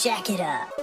Jack it up.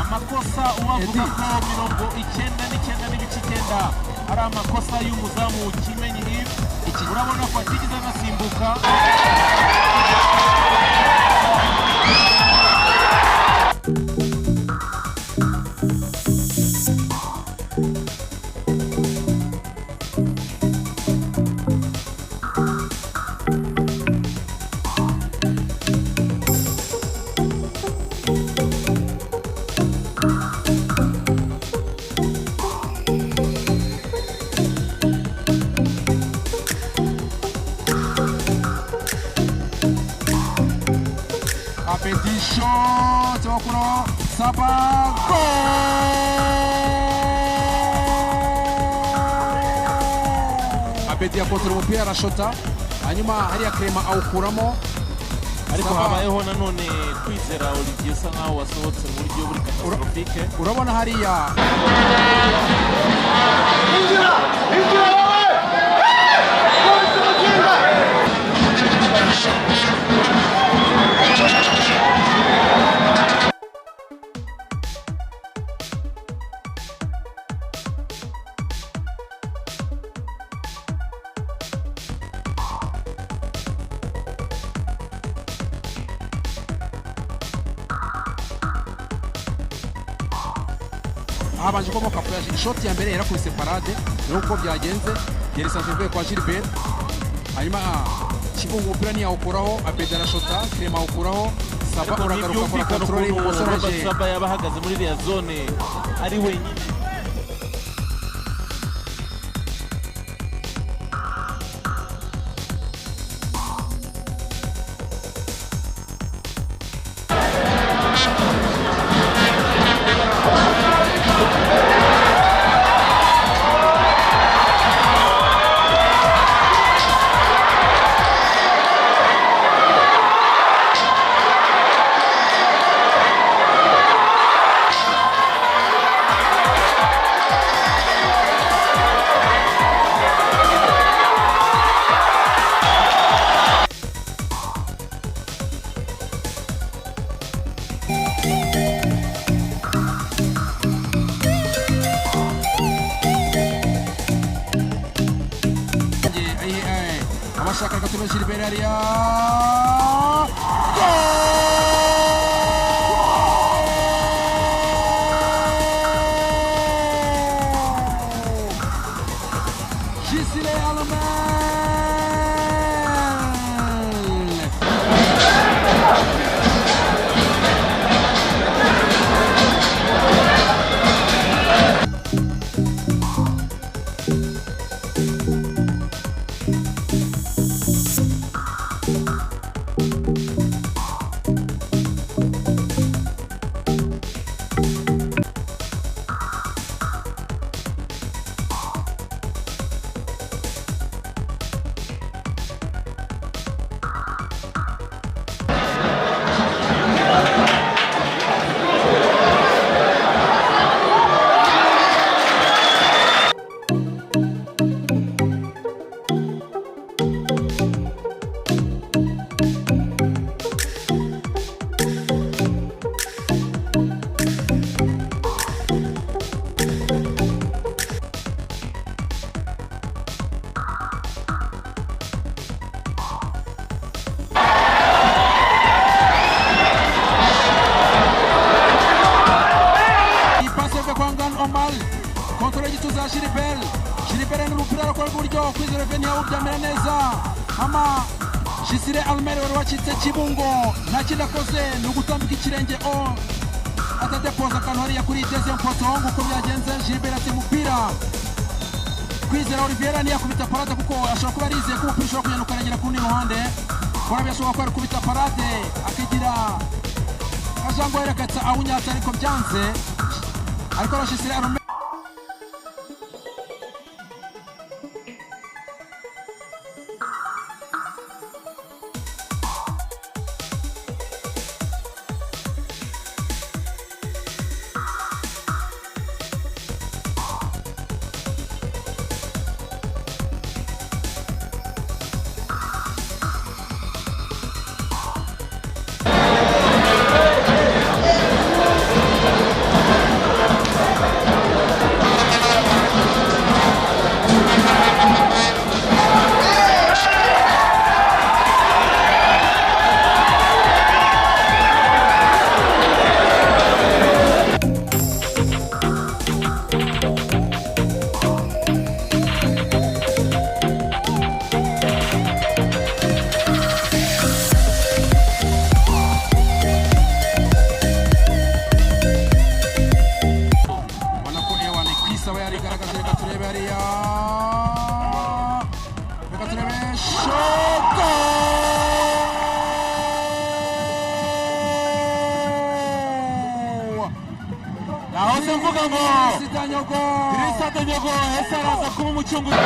amakosa uwavuga ko 99.9 ari amakosa y'umuzamu Kimenyi urabona ko atigeze anasimbuka Sava Abedi yakontra umupira arashota hanyuma hariya Clement awukuramo ariko habayeho nanone kwizera Olivier sa nkaho wasohotse mu buryo buri catastrophique urabona hariya habanje ko moka yaje shot ya mbere yarakubise parade nuko byagenze yari santivuye kwa Gilbert hanyuma Kibungo umupira ni yawukuraho Abedara shota Clement awukuraho Sava uragaruka kwa control y'umusoraje Sava yabahagaze muri iriya zone ari wenyine Abashaka gatuma Gilbert ariya Gisile Alman Kontrole gituza Gilbert n'umupira arakora buryo kwizera Bamenya ubyamera neza ama Gisile Almer wari wacitse Kibungo nta kindi akoze ni ugutambika ikirenge atadepoza akantu hariya kuri deuxième poteau nguko byagenze Gilbert ati umupira kwizera Oliviera ntiyakubita parade kuko ashobora kuba arizeye ko umupira ushobora kugenda ukarengera ku rundi ruhande kora byashoboka ko ari kubita parade akagira ajango yerekatsa awunyatsa ariko byanze ariko Gisile Almer Yago ese araza kuba umucunguzi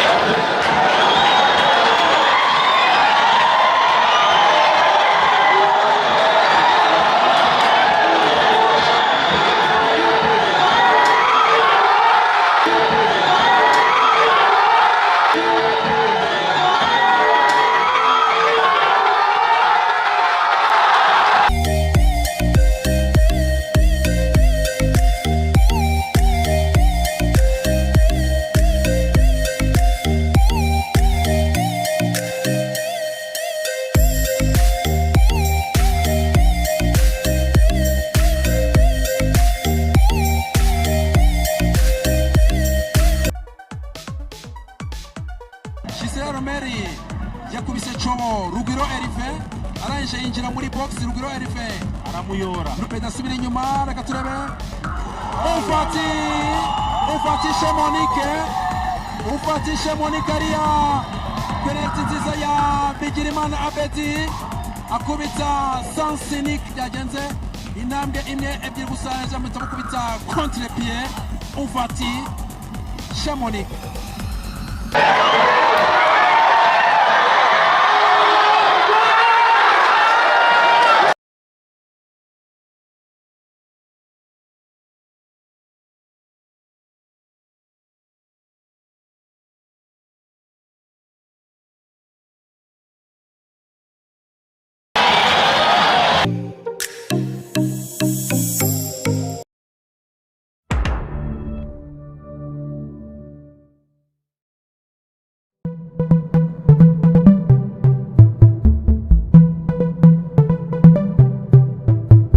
Erife aramuyora Rupe dasubira inyuma reka turebe ufatishe Monique ariya penalty nziza ya Bigirimana Abedi akubita Sansinik byagenze intambwe imwe ebyiri gusa yamutse gukubita contre pied Monique